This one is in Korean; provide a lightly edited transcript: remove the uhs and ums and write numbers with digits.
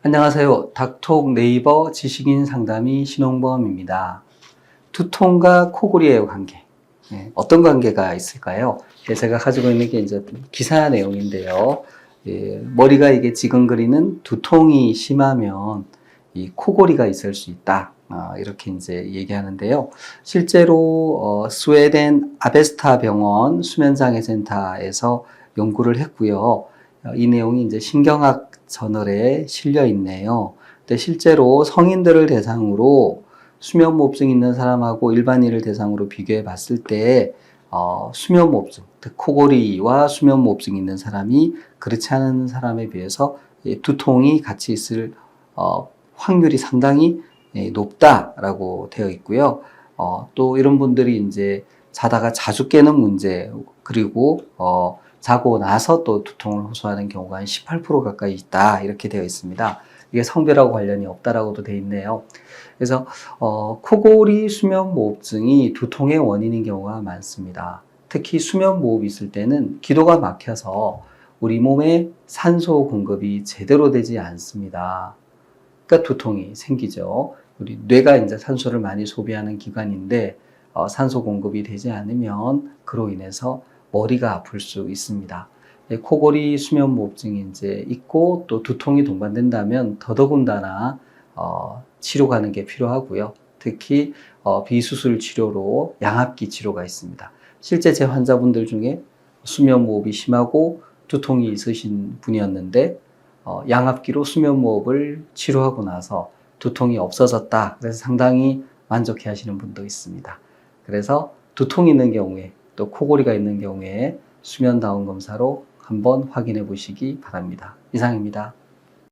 안녕하세요. 닥톡 네이버 지식인 상담의 신홍범입니다. 두통과 코골이의 관계. 어떤 관계가 있을까요? 제가 가지고 있는 게 이제 기사 내용인데요. 머리가 이게 지근거리는 두통이 심하면 이 코골이가 있을 수 있다. 이렇게 이제 얘기하는데요. 실제로 스웨덴 아베스타 병원 수면장애센터에서 연구를 했고요. 이 내용이 이제 신경학 저널에 실려 있네요. 근데 실제로 성인들을 대상으로 수면무호흡증 있는 사람하고 일반인을 대상으로 비교해 봤을 때 수면무호흡증, 즉 코골이와 수면무호흡증 있는 사람이 그렇지 않은 사람에 비해서 두통이 같이 있을 확률이 상당히 높다라고 되어 있고요. 또 이런 분들이 이제 자다가 자주 깨는 문제, 그리고 자고 나서 또 두통을 호소하는 경우가 한 18% 가까이 있다, 이렇게 되어 있습니다. 이게 성별하고 관련이 없다라고도 되어 있네요. 그래서 코골이 수면무호흡증이 두통의 원인인 경우가 많습니다. 특히 수면무호흡이 있을 때는 기도가 막혀서 우리 몸에 산소 공급이 제대로 되지 않습니다. 그러니까 두통이 생기죠. 우리 뇌가 이제 산소를 많이 소비하는 기관인데 산소 공급이 되지 않으면 그로 인해서 머리가 아플 수 있습니다. 코골이 수면무호흡증이 이제 있고 또 두통이 동반된다면 더더군다나 치료 가는 게 필요하고요. 특히 비수술 치료로 양압기 치료가 있습니다. 실제 제 환자분들 중에 수면무호흡이 심하고 두통이 있으신 분이었는데 양압기로 수면무호흡을 치료하고 나서 두통이 없어졌다. 그래서 상당히 만족해 하시는 분도 있습니다. 그래서 두통이 있는 경우에 또 코골이가 있는 경우에 수면다운 검사로 한번 확인해 보시기 바랍니다. 이상입니다.